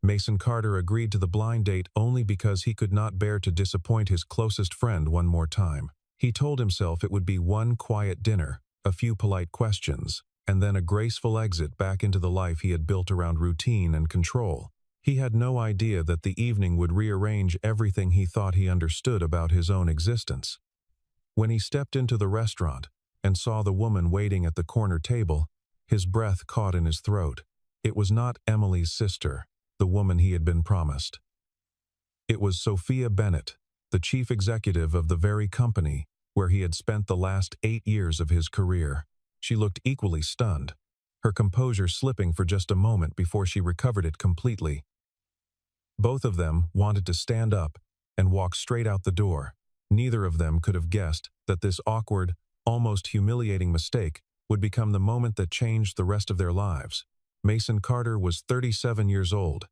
Mason Carter agreed to the blind date only because he could not bear to disappoint his closest friend one more time. He told himself it would be one quiet dinner, a few polite questions, and then a graceful exit back into the life he had built around routine and control. He had no idea that the evening would rearrange everything he thought he understood about his own existence. When he stepped into the restaurant and saw the woman waiting at the corner table, his breath caught in his throat. It was not Emily's sister, the woman he had been promised. It was Sophia Bennett, the chief executive of the very company where he had spent the last 8 years of his career. She looked equally stunned, her composure slipping for just a moment before she recovered it completely. Both of them wanted to stand up and walk straight out the door. Neither of them could have guessed that this awkward, almost humiliating mistake would become the moment that changed the rest of their lives. Mason Carter was 37 years old,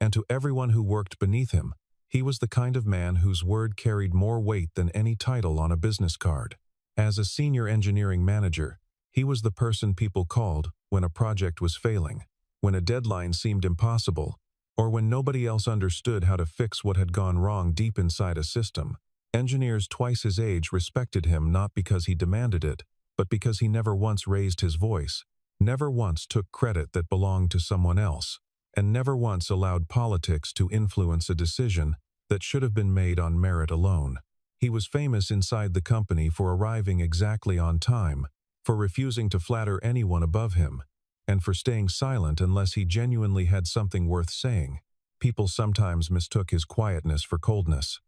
and to everyone who worked beneath him, he was the kind of man whose word carried more weight than any title on a business card. As a senior engineering manager, he was the person people called when a project was failing, when a deadline seemed impossible, or when nobody else understood how to fix what had gone wrong deep inside a system. Engineers twice his age respected him not because he demanded it, but because he never once raised his voice, never once took credit that belonged to someone else, and never once allowed politics to influence a decision that should have been made on merit alone. He was famous inside the company for arriving exactly on time, for refusing to flatter anyone above him, and for staying silent unless he genuinely had something worth saying. People sometimes mistook his quietness for coldness.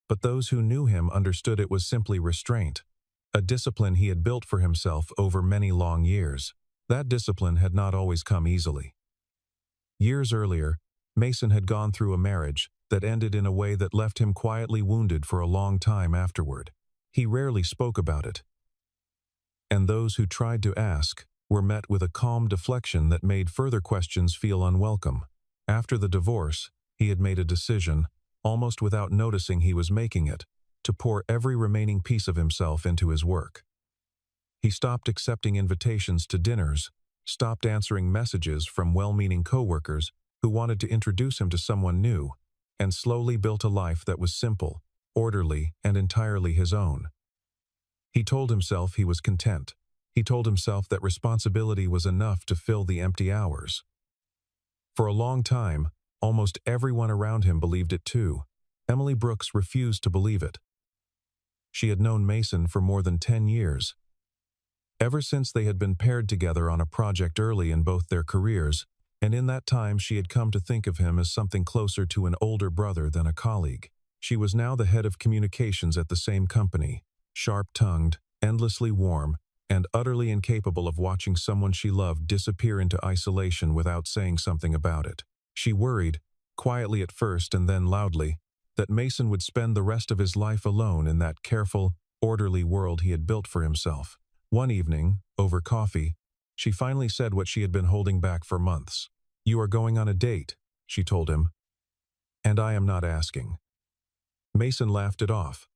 But those who knew him understood it was simply restraint, a discipline he had built for himself over many long years. That discipline had not always come easily. Years earlier, Mason had gone through a marriage that ended in a way that left him quietly wounded for a long time afterward. He rarely spoke about it, and those who tried to ask were met with a calm deflection that made further questions feel unwelcome. After the divorce, he had made a decision, almost without noticing he was making it, to pour every remaining piece of himself into his work. He stopped accepting invitations to dinners, stopped answering messages from well-meaning coworkers who wanted to introduce him to someone new, and slowly built a life that was simple, orderly, and entirely his own. He told himself he was content. He told himself that responsibility was enough to fill the empty hours. For a long time, almost everyone around him believed it too. Emily Brooks refused to believe it. She had known Mason for more than 10 years. Ever since they had been paired together on a project early in both their careers, and in that time she had come to think of him as something closer to an older brother than a colleague. She was now the head of communications at the same company, sharp-tongued, endlessly warm, and utterly incapable of watching someone she loved disappear into isolation without saying something about it. She worried, quietly at first and then loudly, that Mason would spend the rest of his life alone in that careful, orderly world he had built for himself. One evening, over coffee, she finally said what she had been holding back for months. "You are going on a date," she told him, "and I am not asking." Mason laughed it off.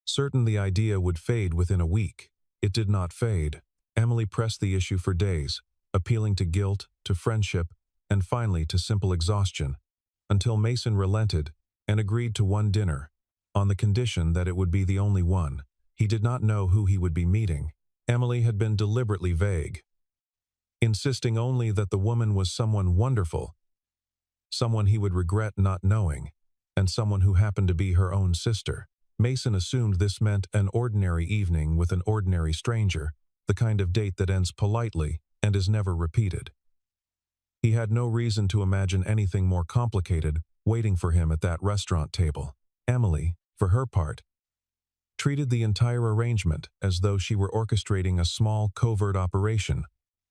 Certain the idea would fade within a week. It did not fade. Emily pressed the issue for days, appealing to guilt, to friendship, and finally to simple exhaustion, until Mason relented and agreed to one dinner, on the condition that it would be the only one. He did not know who he would be meeting. Emily had been deliberately vague, insisting only that the woman was someone wonderful, someone he would regret not knowing, and someone who happened to be her own sister. Mason assumed this meant an ordinary evening with an ordinary stranger, the kind of date that ends politely and is never repeated. He had no reason to imagine anything more complicated waiting for him at that restaurant table. Emily, for her part, treated the entire arrangement as though she were orchestrating a small covert operation,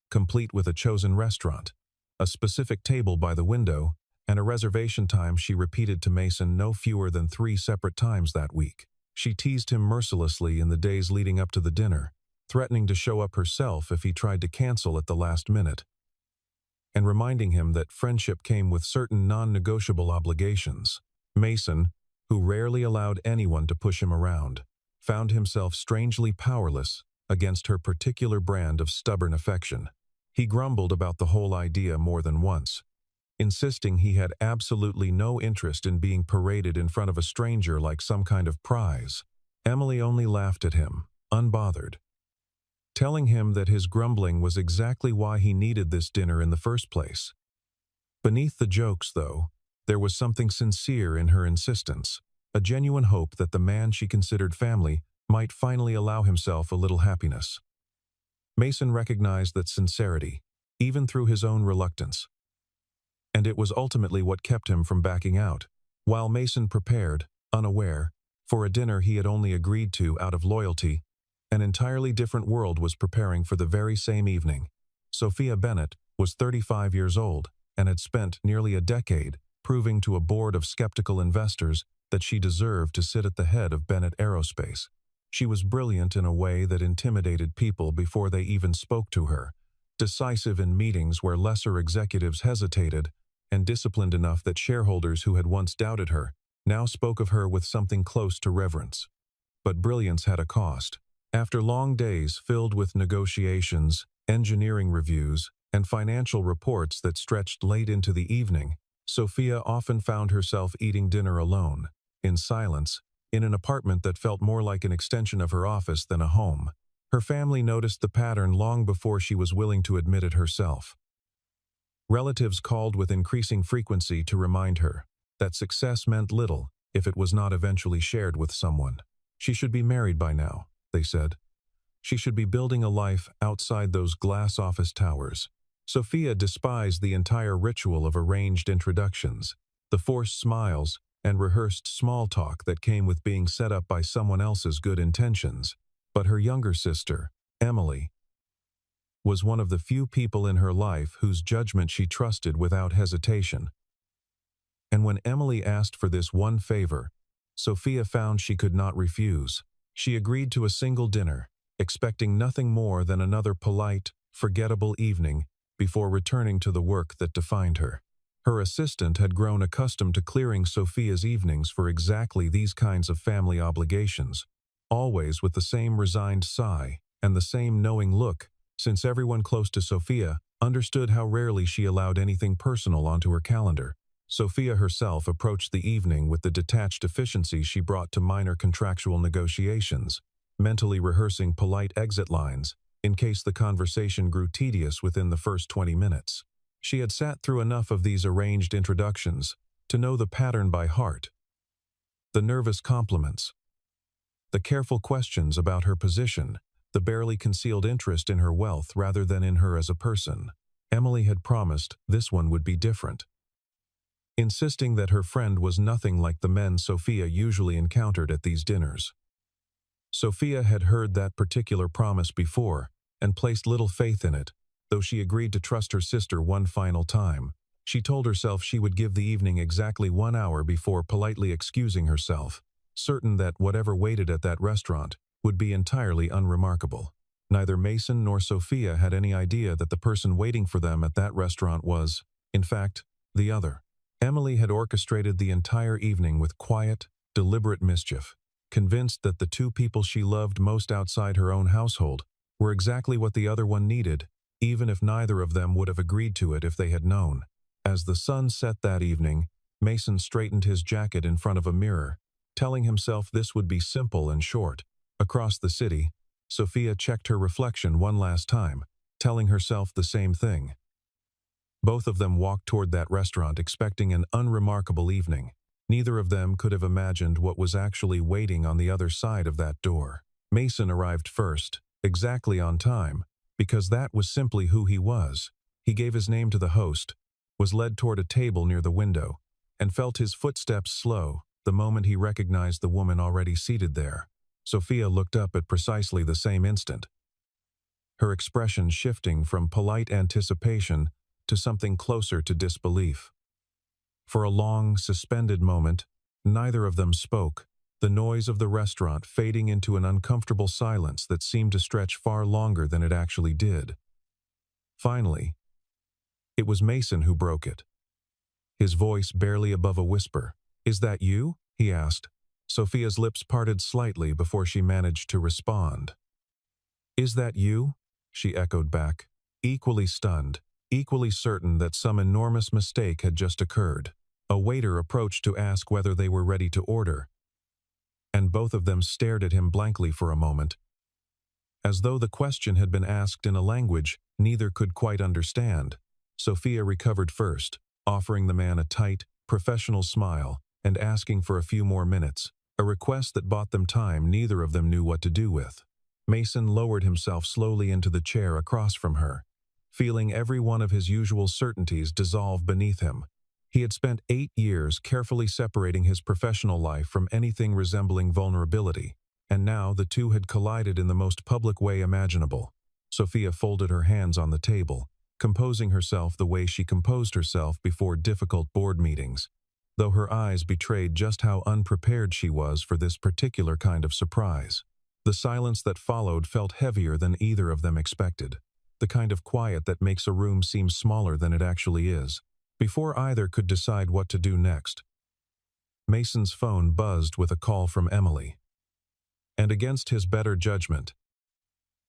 complete with a chosen restaurant, a specific table by the window, and a reservation time she repeated to Mason no fewer than 3 separate times that week. She teased him mercilessly in the days leading up to the dinner, threatening to show up herself if he tried to cancel at the last minute, and reminding him that friendship came with certain non-negotiable obligations. Mason, who rarely allowed anyone to push him around, found himself strangely powerless against her particular brand of stubborn affection. He grumbled about the whole idea more than once, insisting he had absolutely no interest in being paraded in front of a stranger like some kind of prize. Emily only laughed at him, unbothered, telling him that his grumbling was exactly why he needed this dinner in the first place. Beneath the jokes, though, there was something sincere in her insistence, a genuine hope that the man she considered family might finally allow himself a little happiness. Mason recognized that sincerity, even through his own reluctance, and it was ultimately what kept him from backing out. While Mason prepared, unaware, for a dinner he had only agreed to out of loyalty, an entirely different world was preparing for the very same evening. Sophia Bennett was 35 years old and had spent nearly a decade proving to a board of skeptical investors that she deserved to sit at the head of Bennett Aerospace. She was brilliant in a way that intimidated people before they even spoke to her, decisive in meetings where lesser executives hesitated, and disciplined enough that shareholders who had once doubted her now spoke of her with something close to reverence. But brilliance had a cost. After long days filled with negotiations, engineering reviews, and financial reports that stretched late into the evening, Sophia often found herself eating dinner alone, in silence, in an apartment that felt more like an extension of her office than a home. Her family noticed the pattern long before she was willing to admit it herself. Relatives called with increasing frequency to remind her that success meant little if it was not eventually shared with someone. She should be married by now, they said. She should be building a life outside those glass office towers. Sophia despised the entire ritual of arranged introductions, the forced smiles, and rehearsed small talk that came with being set up by someone else's good intentions. But her younger sister, Emily, was one of the few people in her life whose judgment she trusted without hesitation. And when Emily asked for this one favor, Sophia found she could not refuse. She agreed to a single dinner, expecting nothing more than another polite, forgettable evening before returning to the work that defined her. Her assistant had grown accustomed to clearing Sophia's evenings for exactly these kinds of family obligations, always with the same resigned sigh and the same knowing look, since everyone close to Sophia understood how rarely she allowed anything personal onto her calendar. Sophia herself approached the evening with the detached efficiency she brought to minor contractual negotiations, mentally rehearsing polite exit lines in case the conversation grew tedious within the first 20 minutes. She had sat through enough of these arranged introductions to know the pattern by heart. The nervous compliments, the careful questions about her position, the barely concealed interest in her wealth rather than in her as a person. Emily had promised this one would be different, insisting that her friend was nothing like the men Sophia usually encountered at these dinners. Sophia had heard that particular promise before and placed little faith in it, though she agreed to trust her sister one final time. She told herself she would give the evening exactly 1 hour before politely excusing herself, certain that whatever waited at that restaurant would be entirely unremarkable. Neither Mason nor Sophia had any idea that the person waiting for them at that restaurant was, in fact, the other. Emily had orchestrated the entire evening with quiet, deliberate mischief, convinced that the two people she loved most outside her own household were exactly what the other one needed, even if neither of them would have agreed to it if they had known. As the sun set that evening, Mason straightened his jacket in front of a mirror, telling himself this would be simple and short. Across the city, Sophia checked her reflection one last time, telling herself the same thing. Both of them walked toward that restaurant expecting an unremarkable evening. Neither of them could have imagined what was actually waiting on the other side of that door. Mason arrived first, exactly on time, because that was simply who he was. He gave his name to the host, was led toward a table near the window, and felt his footsteps slow the moment he recognized the woman already seated there. Sophia looked up at precisely the same instant, her expression shifting from polite anticipation to something closer to disbelief. For a long, suspended moment, neither of them spoke, the noise of the restaurant fading into an uncomfortable silence that seemed to stretch far longer than it actually did. Finally, it was Mason who broke it, his voice barely above a whisper. "Is that you?" he asked. Sophia's lips parted slightly before she managed to respond. "Is that you?" she echoed back, equally stunned. equally certain that some enormous mistake had just occurred. A waiter approached to ask whether they were ready to order, and both of them stared at him blankly for a moment, as though the question had been asked in a language neither could quite understand. Sophia recovered first, offering the man a tight, professional smile and asking for a few more minutes, a request that bought them time neither of them knew what to do with. Mason lowered himself slowly into the chair across from her, feeling every one of his usual certainties dissolve beneath him. He had spent 8 years carefully separating his professional life from anything resembling vulnerability, and now the two had collided in the most public way imaginable. Sophia folded her hands on the table, composing herself the way she composed herself before difficult board meetings, though her eyes betrayed just how unprepared she was for this particular kind of surprise. The silence that followed felt heavier than either of them expected, the kind of quiet that makes a room seem smaller than it actually is. Before either could decide what to do next, Mason's phone buzzed with a call from Emily. And against his better judgment,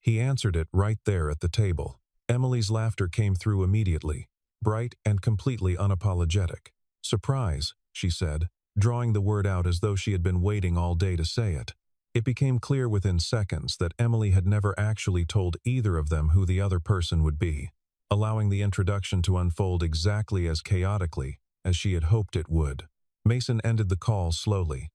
he answered it right there at the table. Emily's laughter came through immediately, bright and completely unapologetic. "Surprise," she said, drawing the word out as though she had been waiting all day to say it. It became clear within seconds that Emily had never actually told either of them who the other person would be, allowing the introduction to unfold exactly as chaotically as she had hoped it would. Mason ended the call slowly,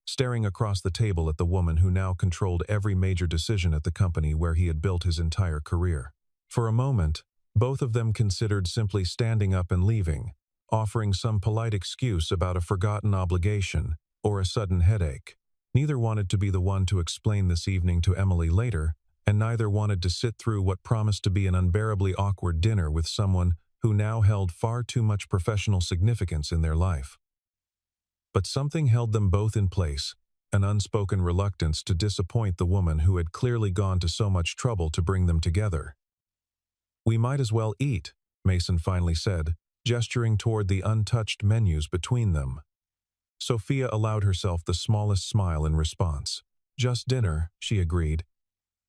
staring across the table at the woman who now controlled every major decision at the company where he had built his entire career. For a moment, both of them considered simply standing up and leaving, offering some polite excuse about a forgotten obligation or a sudden headache. Neither wanted to be the one to explain this evening to Emily later, and neither wanted to sit through what promised to be an unbearably awkward dinner with someone who now held far too much professional significance in their life. But something held them both in place, an unspoken reluctance to disappoint the woman who had clearly gone to so much trouble to bring them together. "We might as well eat," Mason finally said, gesturing toward the untouched menus between them. Sophia allowed herself the smallest smile in response. "Just dinner," she agreed,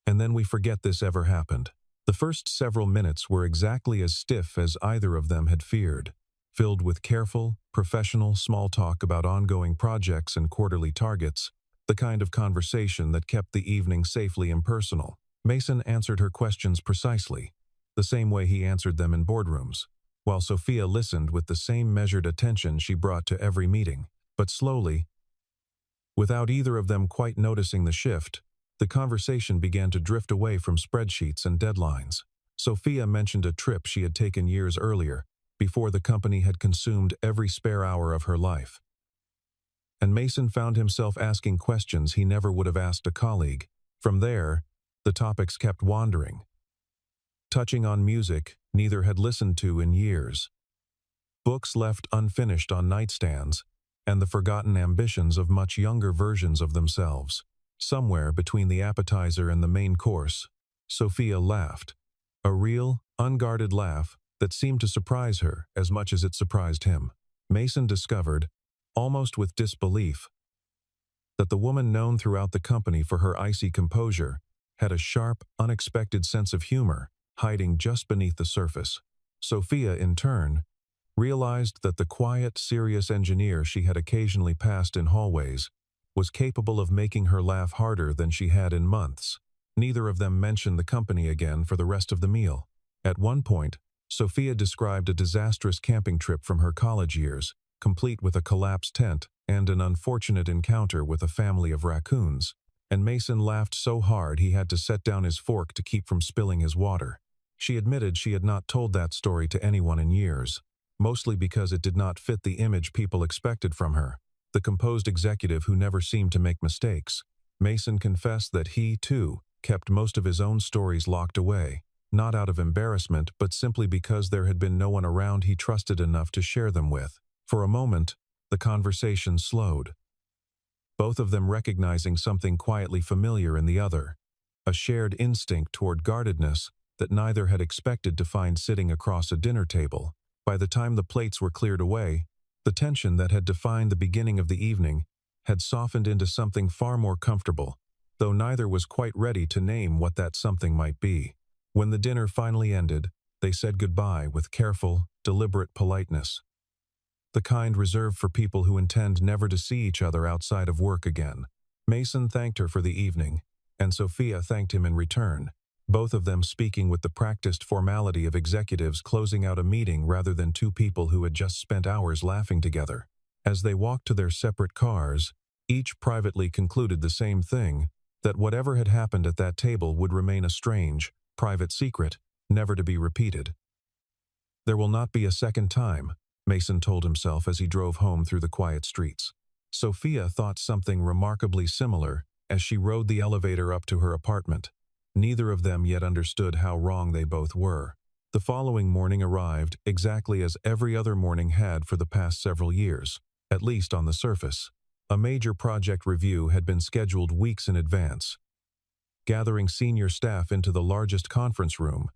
"and then we forget this ever happened." The first several minutes were exactly as stiff as either of them had feared, filled with careful, professional small talk about ongoing projects and quarterly targets, the kind of conversation that kept the evening safely impersonal. Mason answered her questions precisely, the same way he answered them in boardrooms, while Sophia listened with the same measured attention she brought to every meeting. But slowly, without either of them quite noticing the shift, the conversation began to drift away from spreadsheets and deadlines. Sophia mentioned a trip she had taken years earlier, before the company had consumed every spare hour of her life. And Mason found himself asking questions he never would have asked a colleague. From there, the topics kept wandering, touching on music neither had listened to in years, books left unfinished on nightstands, and the forgotten ambitions of much younger versions of themselves. Somewhere between the appetizer and the main course, Sophia laughed, a real, unguarded laugh that seemed to surprise her as much as it surprised him. Mason discovered, almost with disbelief, that the woman known throughout the company for her icy composure had a sharp, unexpected sense of humor hiding just beneath the surface. Sophia, in turn, realized that the quiet, serious engineer she had occasionally passed in hallways was capable of making her laugh harder than she had in months. Neither of them mentioned the company again for the rest of the meal. At one point, Sophia described a disastrous camping trip from her college years, complete with a collapsed tent and an unfortunate encounter with a family of raccoons, and Mason laughed so hard he had to set down his fork to keep from spilling his water. She admitted she had not told that story to anyone in years, mostly because it did not fit the image people expected from her, the composed executive who never seemed to make mistakes. Mason confessed that he, too, kept most of his own stories locked away, not out of embarrassment but simply because there had been no one around he trusted enough to share them with. For a moment, the conversation slowed, both of them recognizing something quietly familiar in the other, a shared instinct toward guardedness that neither had expected to find sitting across a dinner table. By the time the plates were cleared away, the tension that had defined the beginning of the evening had softened into something far more comfortable, though neither was quite ready to name what that something might be. When the dinner finally ended, They said goodbye with careful, deliberate politeness, the kind reserved for people who intend never to see each other outside of work again. Mason thanked her for the evening, and Sophia thanked him in return, both of them speaking with the practiced formality of executives closing out a meeting rather than two people who had just spent hours laughing together. As they walked to their separate cars, each privately concluded the same thing, that whatever had happened at that table would remain a strange, private secret, never to be repeated. There will not be a second time, Mason told himself as he drove home through the quiet streets. Sophia thought something remarkably similar as she rode the elevator up to her apartment. Neither of them yet understood how wrong they both were. The following morning arrived exactly as every other morning had for the past several years, at least on the surface. A major project review had been scheduled weeks in advance. Gathering senior staff into the largest conference room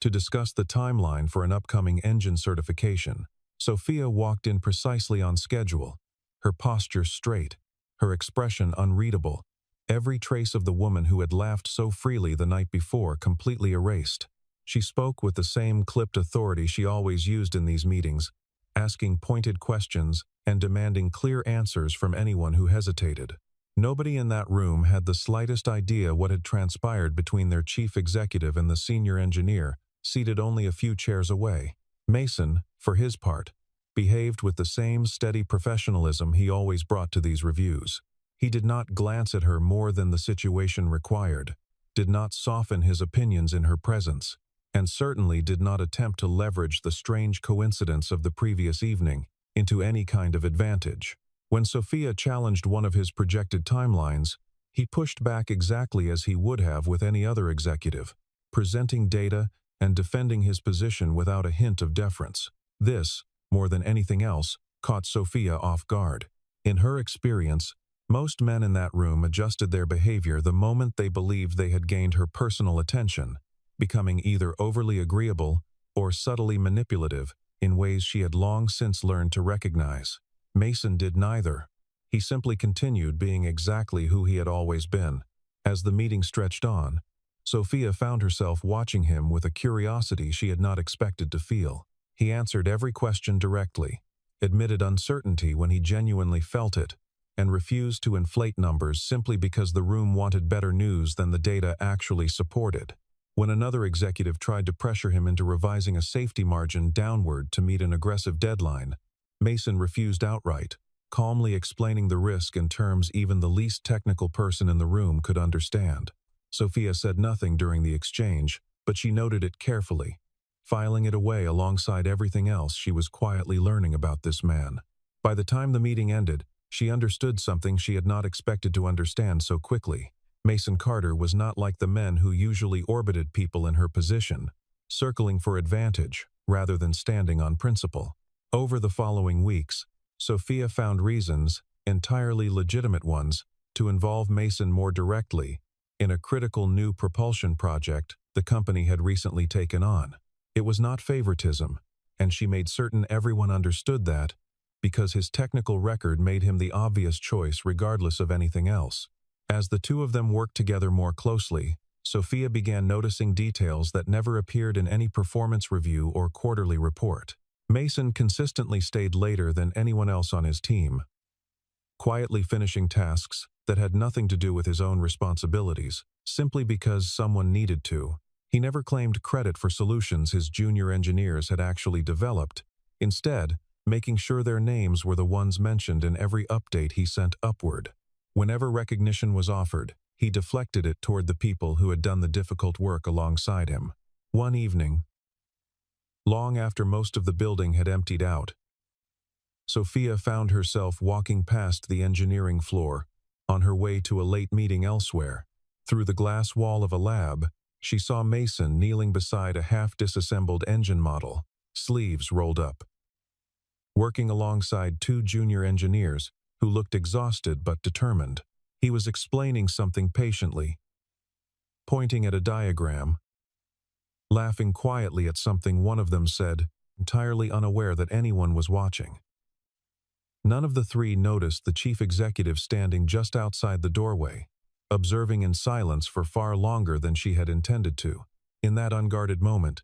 to discuss the timeline for an upcoming engine certification, Sophia walked in precisely on schedule, her posture straight, her expression unreadable, every trace of the woman who had laughed so freely the night before completely erased. She spoke with the same clipped authority she always used in these meetings, asking pointed questions and demanding clear answers from anyone who hesitated. Nobody in that room had the slightest idea what had transpired between their chief executive and the senior engineer, seated only a few chairs away. Mason, for his part, behaved with the same steady professionalism he always brought to these reviews. He did not glance at her more than the situation required, did not soften his opinions in her presence, and certainly did not attempt to leverage the strange coincidence of the previous evening into any kind of advantage. When Sophia challenged one of his projected timelines, he pushed back exactly as he would have with any other executive, presenting data and defending his position without a hint of deference. This, more than anything else, caught Sophia off guard. In her experience, most men in that room adjusted their behavior the moment they believed they had gained her personal attention, becoming either overly agreeable or subtly manipulative in ways she had long since learned to recognize. Mason did neither. He simply continued being exactly who he had always been. As the meeting stretched on, Sophia found herself watching him with a curiosity she had not expected to feel. He answered every question directly, admitted uncertainty when he genuinely felt it, and refused to inflate numbers simply because the room wanted better news than the data actually supported. When another executive tried to pressure him into revising a safety margin downward to meet an aggressive deadline, Mason refused outright, calmly explaining the risk in terms even the least technical person in the room could understand. Sophia said nothing during the exchange, but she noted it carefully, filing it away alongside everything else she was quietly learning about this man. By the time the meeting ended, she understood something she had not expected to understand so quickly. Mason Carter was not like the men who usually orbited people in her position, circling for advantage rather than standing on principle. Over the following weeks, Sophia found reasons, entirely legitimate ones, to involve Mason more directly in a critical new propulsion project the company had recently taken on. It was not favoritism, and she made certain everyone understood that, because his technical record made him the obvious choice regardless of anything else. As the two of them worked together more closely, Sophia began noticing details that never appeared in any performance review or quarterly report. Mason consistently stayed later than anyone else on his team, quietly finishing tasks that had nothing to do with his own responsibilities, simply because someone needed to. He never claimed credit for solutions his junior engineers had actually developed, instead making sure their names were the ones mentioned in every update he sent upward. Whenever recognition was offered, he deflected it toward the people who had done the difficult work alongside him. One evening, long after most of the building had emptied out, Sophia found herself walking past the engineering floor, on her way to a late meeting elsewhere. Through the glass wall of a lab, she saw Mason kneeling beside a half-disassembled engine model, sleeves rolled up, working alongside two junior engineers who looked exhausted but determined. He was explaining something patiently, pointing at a diagram, laughing quietly at something one of them said, entirely unaware that anyone was watching. None of the three noticed the chief executive standing just outside the doorway, observing in silence for far longer than she had intended to. In that unguarded moment,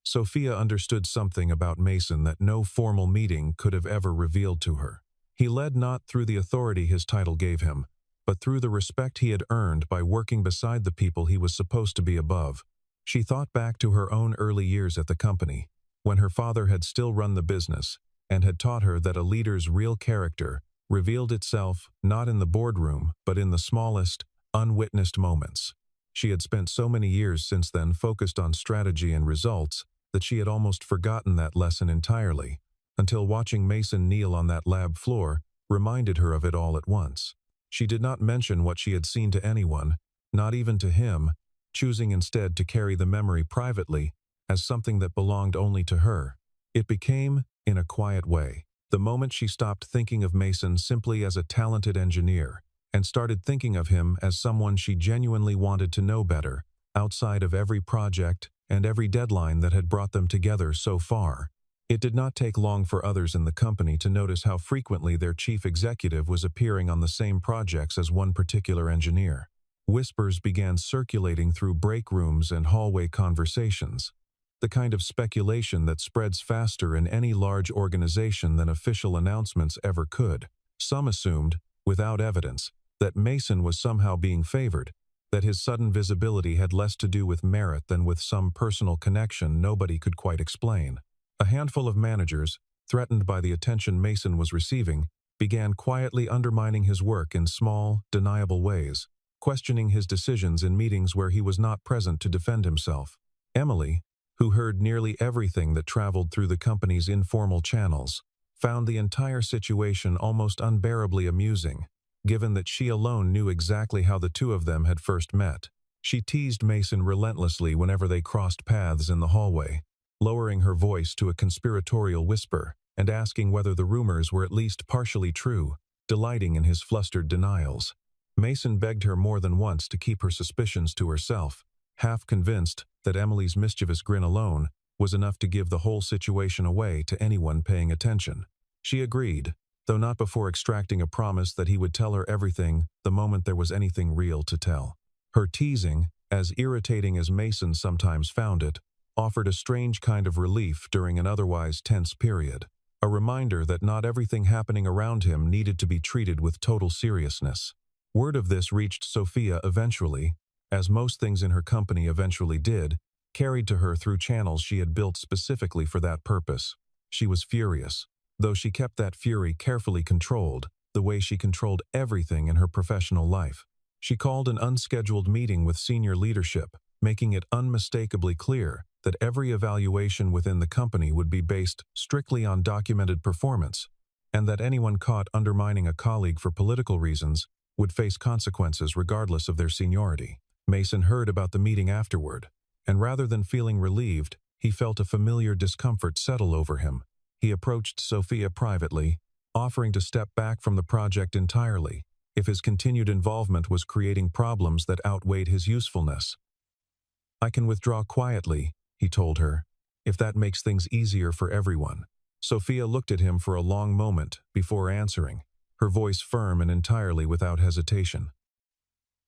Sophia understood something about Mason that no formal meeting could have ever revealed to her. He led not through the authority his title gave him, but through the respect he had earned by working beside the people he was supposed to be above. She thought back to her own early years at the company, when her father had still run the business, and had taught her that a leader's real character revealed itself not in the boardroom but in the smallest, unwitnessed moments. She had spent so many years since then focused on strategy and results that she had almost forgotten that lesson entirely, until watching Mason kneel on that lab floor reminded her of it all at once. She did not mention what she had seen to anyone, not even to him, choosing instead to carry the memory privately as something that belonged only to her. It became, in a quiet way, the moment she stopped thinking of Mason simply as a talented engineer and started thinking of him as someone she genuinely wanted to know better, outside of every project and every deadline that had brought them together so far. It did not take long for others in the company to notice how frequently their chief executive was appearing on the same projects as one particular engineer. Whispers began circulating through break rooms and hallway conversations, the kind of speculation that spreads faster in any large organization than official announcements ever could. Some assumed, without evidence, that Mason was somehow being favored, that his sudden visibility had less to do with merit than with some personal connection nobody could quite explain. A handful of managers, threatened by the attention Mason was receiving, began quietly undermining his work in small, deniable ways, questioning his decisions in meetings where he was not present to defend himself. Emily, who heard nearly everything that traveled through the company's informal channels, found the entire situation almost unbearably amusing, given that she alone knew exactly how the two of them had first met. She teased Mason relentlessly whenever they crossed paths in the hallway, lowering her voice to a conspiratorial whisper and asking whether the rumors were at least partially true, delighting in his flustered denials. Mason begged her more than once to keep her suspicions to herself, half convinced that Emily's mischievous grin alone was enough to give the whole situation away to anyone paying attention. She agreed, though not before extracting a promise that he would tell her everything the moment there was anything real to tell. Her teasing, as irritating as Mason sometimes found it, offered a strange kind of relief during an otherwise tense period, a reminder that not everything happening around him needed to be treated with total seriousness. Word of this reached Sophia eventually, as most things in her company eventually did, carried to her through channels she had built specifically for that purpose. She was furious, though she kept that fury carefully controlled, the way she controlled everything in her professional life. She called an unscheduled meeting with senior leadership, making it unmistakably clear that every evaluation within the company would be based strictly on documented performance, and that anyone caught undermining a colleague for political reasons would face consequences regardless of their seniority. Mason heard about the meeting afterward, and rather than feeling relieved, he felt a familiar discomfort settle over him. He approached Sophia privately, offering to step back from the project entirely if his continued involvement was creating problems that outweighed his usefulness. "I can withdraw quietly," he told her, "if that makes things easier for everyone." Sophia looked at him for a long moment before answering, her voice firm and entirely without hesitation.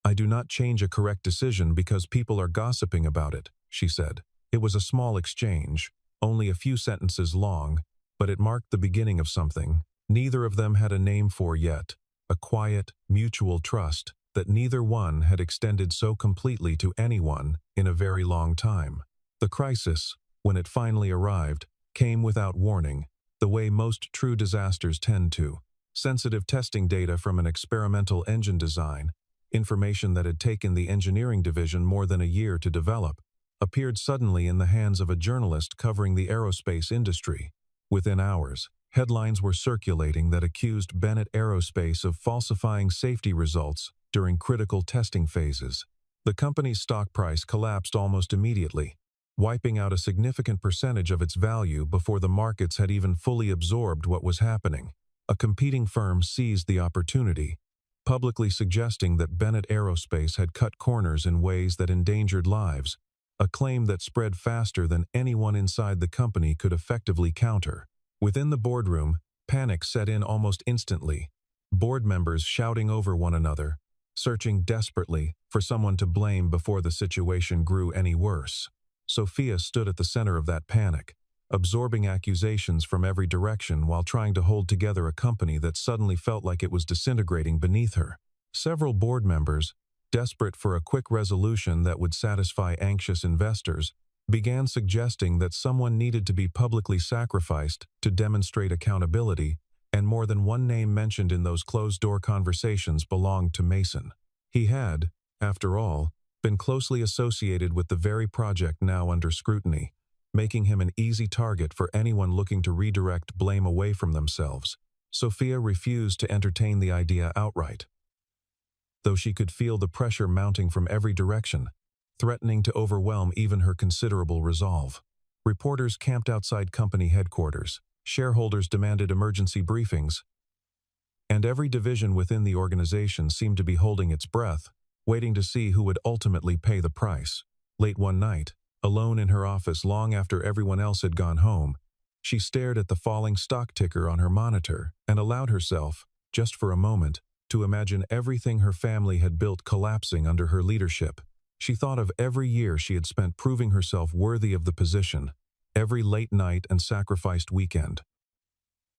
"I do not change a correct decision because people are gossiping about it," she said. It was a small exchange, only a few sentences long, but it marked the beginning of something neither of them had a name for yet, a quiet, mutual trust that neither one had extended so completely to anyone in a very long time. The crisis, when it finally arrived, came without warning, the way most true disasters tend to. Sensitive testing data from an experimental engine design, information that had taken the engineering division more than a year to develop, appeared suddenly in the hands of a journalist covering the aerospace industry. Within hours, headlines were circulating that accused Bennett Aerospace of falsifying safety results during critical testing phases. The company's stock price collapsed almost immediately, wiping out a significant percentage of its value before the markets had even fully absorbed what was happening. A competing firm seized the opportunity, publicly suggesting that Bennett Aerospace had cut corners in ways that endangered lives, a claim that spread faster than anyone inside the company could effectively counter. Within the boardroom, panic set in almost instantly, board members shouting over one another, searching desperately for someone to blame before the situation grew any worse. Sophia stood at the center of that panic, absorbing accusations from every direction while trying to hold together a company that suddenly felt like it was disintegrating beneath her. Several board members, desperate for a quick resolution that would satisfy anxious investors, began suggesting that someone needed to be publicly sacrificed to demonstrate accountability, and more than one name mentioned in those closed-door conversations belonged to Mason. He had, after all, been closely associated with the very project now under scrutiny, making him an easy target for anyone looking to redirect blame away from themselves. Sophia refused to entertain the idea outright, though she could feel the pressure mounting from every direction, threatening to overwhelm even her considerable resolve. Reporters camped outside company headquarters, shareholders demanded emergency briefings, and every division within the organization seemed to be holding its breath, waiting to see who would ultimately pay the price. Late one night, alone in her office long after everyone else had gone home, she stared at the falling stock ticker on her monitor and allowed herself, just for a moment, to imagine everything her family had built collapsing under her leadership. She thought of every year she had spent proving herself worthy of the position, every late night and sacrificed weekend.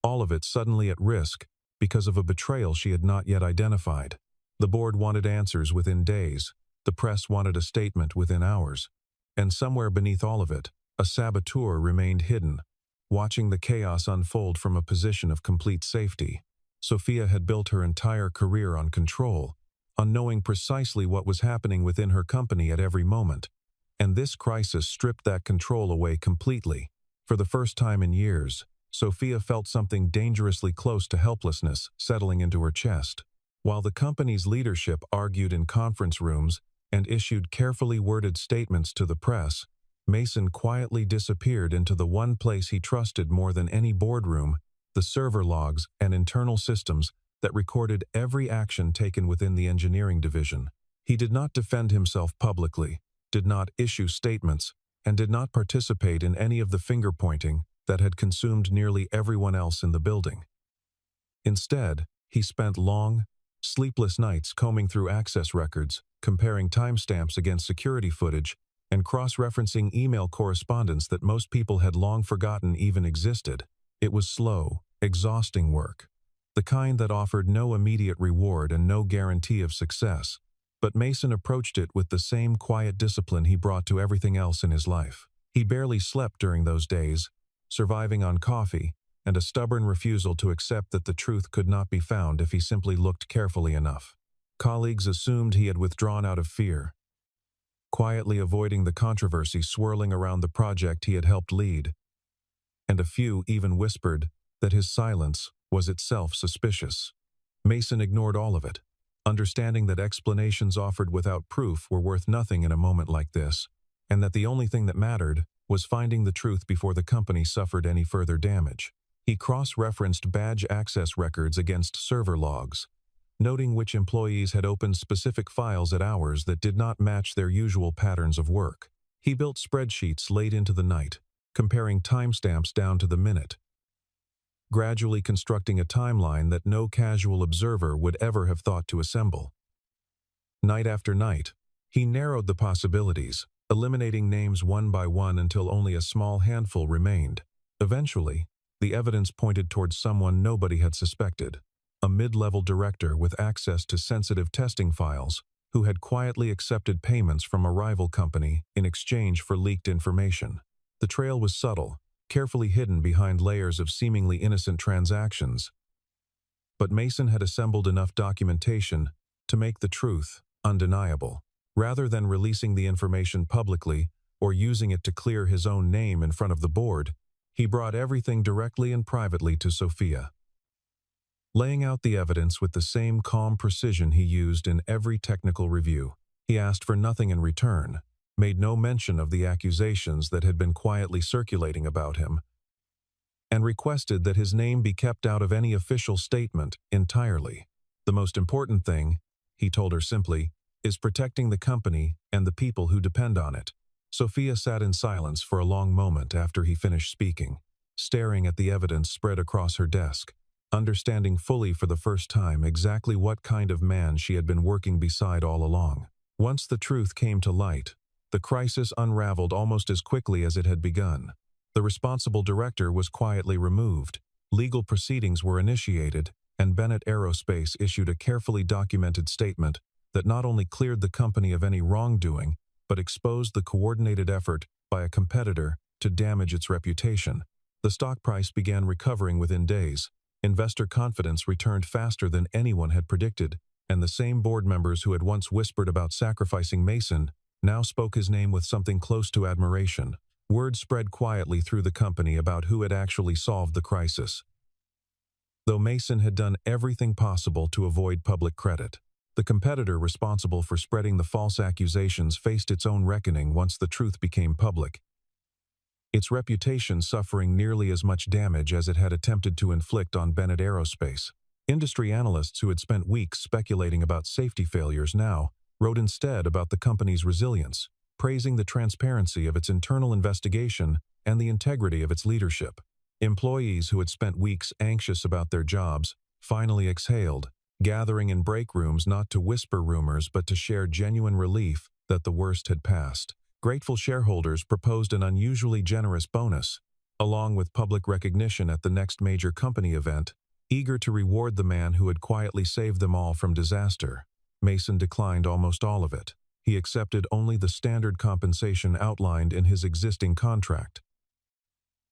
All of it suddenly at risk because of a betrayal she had not yet identified. The board wanted answers within days, the press wanted a statement within hours, and somewhere beneath all of it, a saboteur remained hidden, watching the chaos unfold from a position of complete safety. Sophia had built her entire career on control, on knowing precisely what was happening within her company at every moment, and this crisis stripped that control away completely. For the first time in years, Sophia felt something dangerously close to helplessness settling into her chest. While the company's leadership argued in conference rooms and issued carefully worded statements to the press, Mason quietly disappeared into the one place he trusted more than any boardroom, the server logs and internal systems that recorded every action taken within the engineering division. He did not defend himself publicly, did not issue statements, and did not participate in any of the finger-pointing that had consumed nearly everyone else in the building. Instead, he spent long, sleepless nights combing through access records, comparing timestamps against security footage, and cross-referencing email correspondence that most people had long forgotten even existed. It was slow, exhausting work, the kind that offered no immediate reward and no guarantee of success, but Mason approached it with the same quiet discipline he brought to everything else in his life. He barely slept during those days, surviving on coffee and a stubborn refusal to accept that the truth could not be found if he simply looked carefully enough. Colleagues assumed he had withdrawn out of fear, quietly avoiding the controversy swirling around the project he had helped lead, and a few even whispered that his silence was itself suspicious. Mason ignored all of it, understanding that explanations offered without proof were worth nothing in a moment like this, and that the only thing that mattered was finding the truth before the company suffered any further damage. He cross-referenced badge access records against server logs, noting which employees had opened specific files at hours that did not match their usual patterns of work. He built spreadsheets late into the night, comparing timestamps down to the minute, gradually constructing a timeline that no casual observer would ever have thought to assemble. Night after night, he narrowed the possibilities, eliminating names one by one until only a small handful remained. Eventually, the evidence pointed towards someone nobody had suspected, a mid-level director with access to sensitive testing files who had quietly accepted payments from a rival company in exchange for leaked information. The trail was subtle, carefully hidden behind layers of seemingly innocent transactions, but Mason had assembled enough documentation to make the truth undeniable. Rather than releasing the information publicly or using it to clear his own name in front of the board, he brought everything directly and privately to Sophia, laying out the evidence with the same calm precision he used in every technical review. He asked for nothing in return, made no mention of the accusations that had been quietly circulating about him, and requested that his name be kept out of any official statement entirely. The most important thing, he told her simply, is protecting the company and the people who depend on it. Sophia sat in silence for a long moment after he finished speaking, staring at the evidence spread across her desk, understanding fully for the first time exactly what kind of man she had been working beside all along. Once the truth came to light, The crisis unraveled almost as quickly as it had begun. The responsible director was quietly removed, legal proceedings were initiated, and Bennett Aerospace issued a carefully documented statement that not only cleared the company of any wrongdoing, but exposed the coordinated effort by a competitor to damage its reputation. The stock price began recovering within days. Investor confidence returned faster than anyone had predicted, and the same board members who had once whispered about sacrificing Mason now spoke his name with something close to admiration. Word spread quietly through the company about who had actually solved the crisis. Though Mason had done everything possible to avoid public credit, the competitor responsible for spreading the false accusations faced its own reckoning once the truth became public, its reputation suffering nearly as much damage as it had attempted to inflict on Bennett Aerospace. Industry analysts who had spent weeks speculating about safety failures now wrote instead about the company's resilience, praising the transparency of its internal investigation and the integrity of its leadership. Employees who had spent weeks anxious about their jobs finally exhaled, gathering in break rooms not to whisper rumors but to share genuine relief that the worst had passed. Grateful shareholders proposed an unusually generous bonus, along with public recognition at the next major company event, eager to reward the man who had quietly saved them all from disaster. Mason declined almost all of it. He accepted only the standard compensation outlined in his existing contract,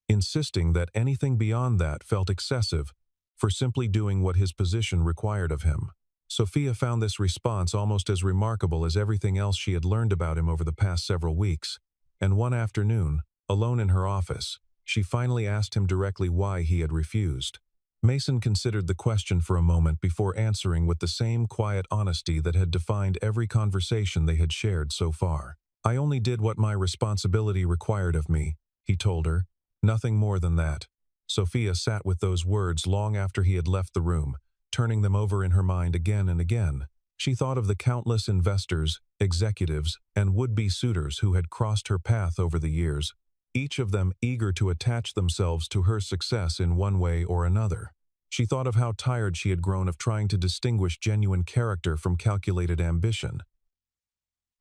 insisting that anything beyond that felt excessive for simply doing what his position required of him. Sophia found this response almost as remarkable as everything else she had learned about him over the past several weeks, and one afternoon, alone in her office, she finally asked him directly why he had refused. Mason considered the question for a moment before answering with the same quiet honesty that had defined every conversation they had shared so far. "I only did what my responsibility required of me," he told her. Nothing more than that. Sophia sat with those words long after he had left the room, turning them over in her mind again and again. She thought of the countless investors, executives, and would-be suitors who had crossed her path over the years, each of them eager to attach themselves to her success in one way or another. She thought of how tired she had grown of trying to distinguish genuine character from calculated ambition,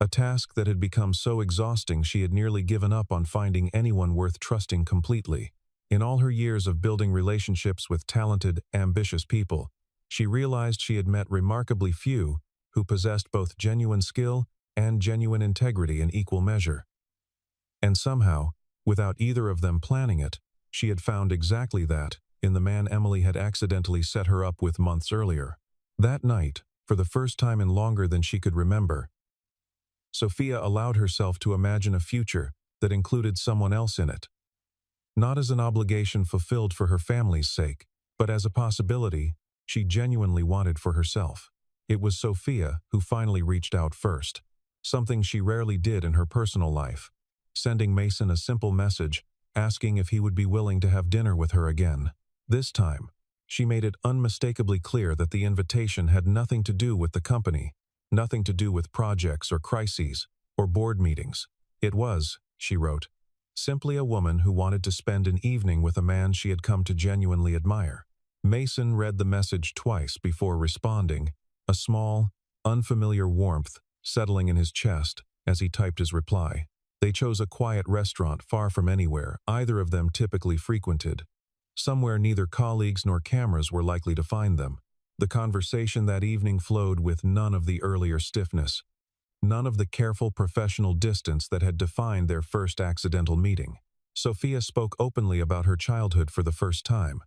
a task that had become so exhausting she had nearly given up on finding anyone worth trusting completely. In all her years of building relationships with talented, ambitious people, she realized she had met remarkably few who possessed both genuine skill and genuine integrity in equal measure. And somehow, without either of them planning it, she had found exactly that in the man Emily had accidentally set her up with months earlier. That night, for the first time in longer than she could remember, Sophia allowed herself to imagine a future that included someone else in it. Not as an obligation fulfilled for her family's sake, but as a possibility she genuinely wanted for herself. It was Sophia who finally reached out first, something she rarely did in her personal life, sending Mason a simple message asking if he would be willing to have dinner with her again. This time, she made it unmistakably clear that the invitation had nothing to do with the company, nothing to do with projects or crises or board meetings. It was, she wrote, simply a woman who wanted to spend an evening with a man she had come to genuinely admire. Mason read the message twice before responding, a small, unfamiliar warmth settling in his chest as he typed his reply. They chose a quiet restaurant far from anywhere either of them typically frequented, somewhere neither colleagues nor cameras were likely to find them. The conversation that evening flowed with none of the earlier stiffness, none of the careful professional distance that had defined their first accidental meeting. Sophia spoke openly about her childhood for the first time,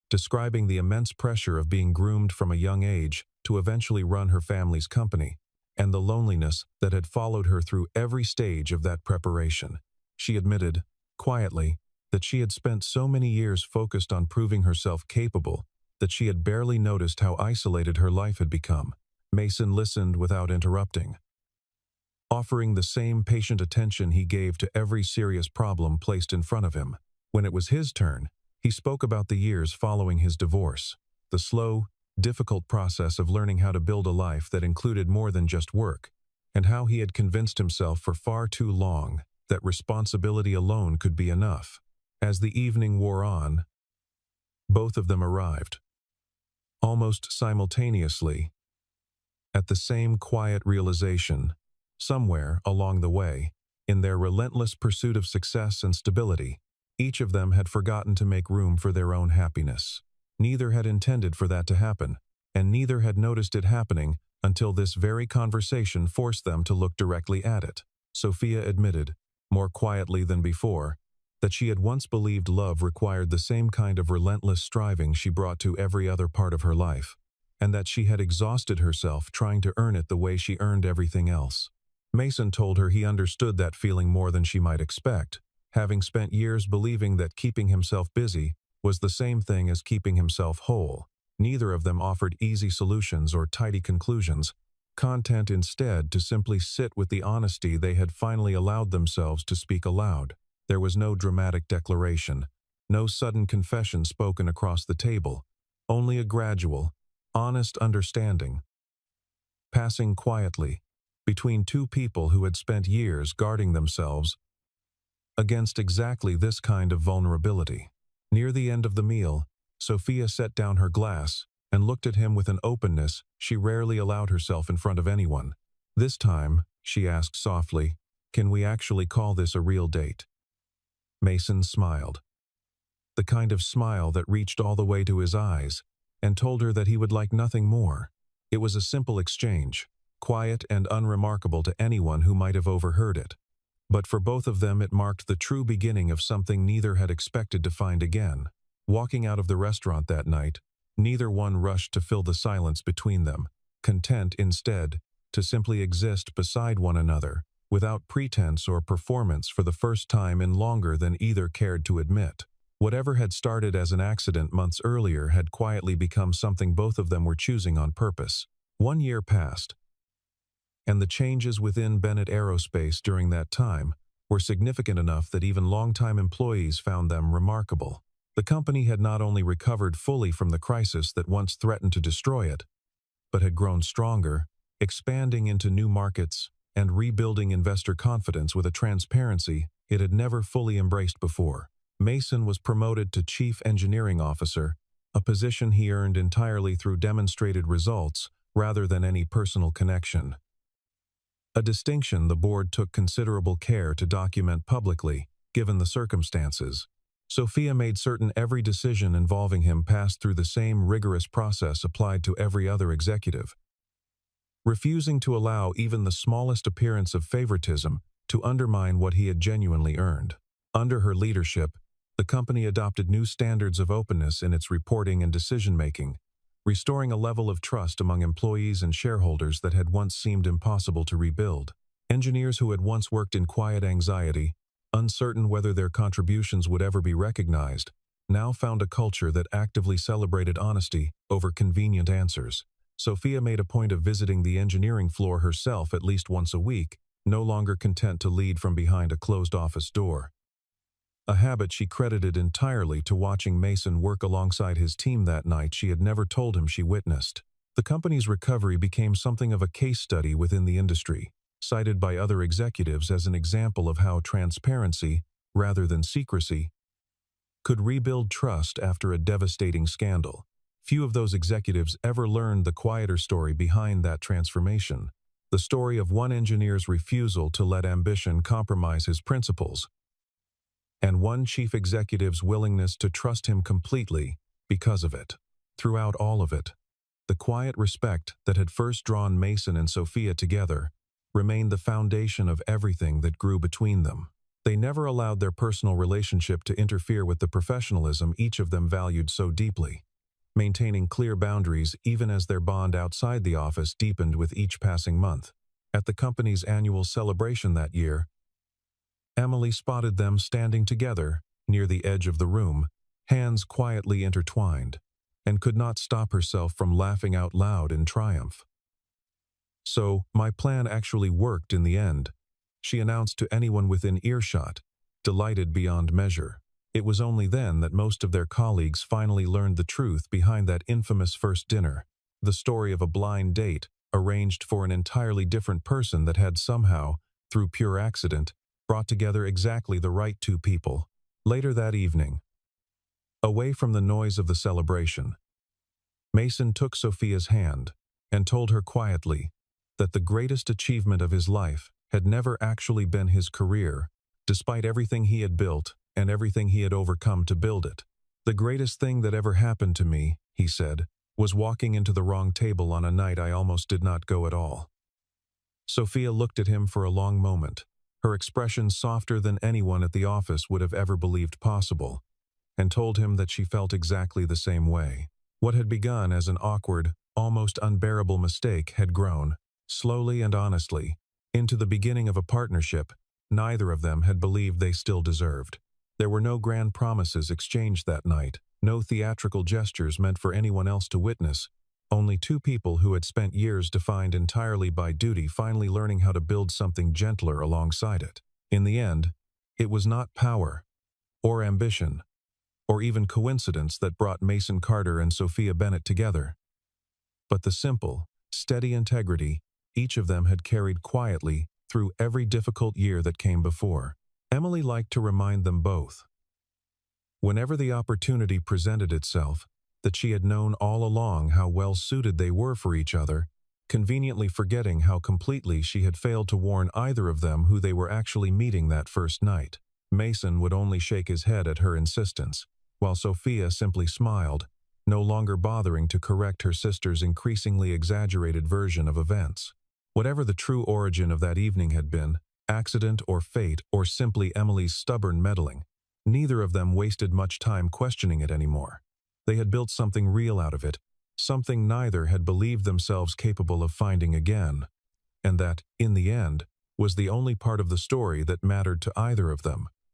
describing the immense pressure of being groomed from a young age to eventually run her family's company, and the loneliness that had followed her through every stage of that preparation. She admitted, quietly, that she had spent so many years focused on proving herself capable that she had barely noticed how isolated her life had become. Mason listened without interrupting, offering the same patient attention he gave to every serious problem placed in front of him. When it was his turn, he spoke about the years following his divorce, the slow, difficult process of learning how to build a life that included more than just work, and how he had convinced himself for far too long that responsibility alone could be enough. As the evening wore on, both of them arrived, almost simultaneously, at the same quiet realization, somewhere along the way, In their relentless pursuit of success and stability, each of them had forgotten to make room for their own happiness. Neither had intended for that to happen, and neither had noticed it happening until this very conversation forced them to look directly at it. Sophia admitted, more quietly than before, that she had once believed love required the same kind of relentless striving she brought to every other part of her life, and that she had exhausted herself trying to earn it the way she earned everything else. Mason told her he understood that feeling more than she might expect, having spent years believing that keeping himself busy was the same thing as keeping himself whole. Neither of them offered easy solutions or tidy conclusions, content instead to simply sit with the honesty they had finally allowed themselves to speak aloud. There was no dramatic declaration, no sudden confession spoken across the table, only a gradual, honest understanding, passing quietly between two people who had spent years guarding themselves against exactly this kind of vulnerability. Near the end of the meal, Sophia set down her glass and looked at him with an openness she rarely allowed herself in front of anyone. This time, she asked softly, "Can we actually call this a real date?" Mason smiled. The kind of smile that reached all the way to his eyes, and told her that he would like nothing more. It was a simple exchange, quiet and unremarkable to anyone who might have overheard it. But for both of them it marked the true beginning of something neither had expected to find again. Walking out of the restaurant that night, neither one rushed to fill the silence between them, content instead to simply exist beside one another, without pretense or performance for the first time in longer than either cared to admit. Whatever had started as an accident months earlier had quietly become something both of them were choosing on purpose. 1 year passed, and the changes within Bennett Aerospace during that time were significant enough that even longtime employees found them remarkable. The company had not only recovered fully from the crisis that once threatened to destroy it, but had grown stronger, expanding into new markets and rebuilding investor confidence with a transparency it had never fully embraced before. Mason was promoted to Chief Engineering Officer, a position he earned entirely through demonstrated results rather than any personal connection. A distinction the board took considerable care to document publicly, given the circumstances. Sophia made certain every decision involving him passed through the same rigorous process applied to every other executive, refusing to allow even the smallest appearance of favoritism to undermine what he had genuinely earned. Under her leadership, the company adopted new standards of openness in its reporting and decision-making, restoring a level of trust among employees and shareholders that had once seemed impossible to rebuild. Engineers who had once worked in quiet anxiety, uncertain whether their contributions would ever be recognized, now found a culture that actively celebrated honesty over convenient answers. Sophia made a point of visiting the engineering floor herself at least once a week, no longer content to lead from behind a closed office door. A habit she credited entirely to watching Mason work alongside his team that night she had never told him she witnessed. The company's recovery became something of a case study within the industry, cited by other executives as an example of how transparency, rather than secrecy, could rebuild trust after a devastating scandal. Few of those executives ever learned the quieter story behind that transformation, the story of one engineer's refusal to let ambition compromise his principles, and one chief executive's willingness to trust him completely because of it. Throughout all of it, the quiet respect that had first drawn Mason and Sophia together remained the foundation of everything that grew between them. They never allowed their personal relationship to interfere with the professionalism each of them valued so deeply, maintaining clear boundaries even as their bond outside the office deepened with each passing month. At the company's annual celebration that year, Emily spotted them standing together near the edge of the room, hands quietly intertwined, and could not stop herself from laughing out loud in triumph. "So, my plan actually worked in the end," she announced to anyone within earshot, delighted beyond measure. It was only then that most of their colleagues finally learned the truth behind that infamous first dinner, the story of a blind date arranged for an entirely different person that had somehow, through pure accident, brought together exactly the right two people. Later that evening, away from the noise of the celebration, Mason took Sophia's hand and told her quietly that the greatest achievement of his life had never actually been his career, despite everything he had built and everything he had overcome to build it. "The greatest thing that ever happened to me," he said, "was walking into the wrong table on a night I almost did not go at all." Sophia looked at him for a long moment, her expression softer than anyone at the office would have ever believed possible, and told him that she felt exactly the same way. What had begun as an awkward, almost unbearable mistake had grown, slowly and honestly, into the beginning of a partnership neither of them had believed they still deserved. There were no grand promises exchanged that night, no theatrical gestures meant for anyone else to witness, only two people who had spent years defined entirely by duty finally learning how to build something gentler alongside it. In the end, it was not power, or ambition, or even coincidence that brought Mason Carter and Sophia Bennett together, but the simple, steady integrity each of them had carried quietly through every difficult year that came before. Emily liked to remind them both, whenever the opportunity presented itself, that she had known all along how well suited they were for each other, conveniently forgetting how completely she had failed to warn either of them who they were actually meeting that first night. Mason would only shake his head at her insistence, while Sophia simply smiled, no longer bothering to correct her sister's increasingly exaggerated version of events. Whatever the true origin of that evening had been, accident or fate or simply Emily's stubborn meddling, neither of them wasted much time questioning it anymore. They had built something real out of it, something neither had believed themselves capable of finding again, and that, in the end, was the only part of the story that mattered to either of them.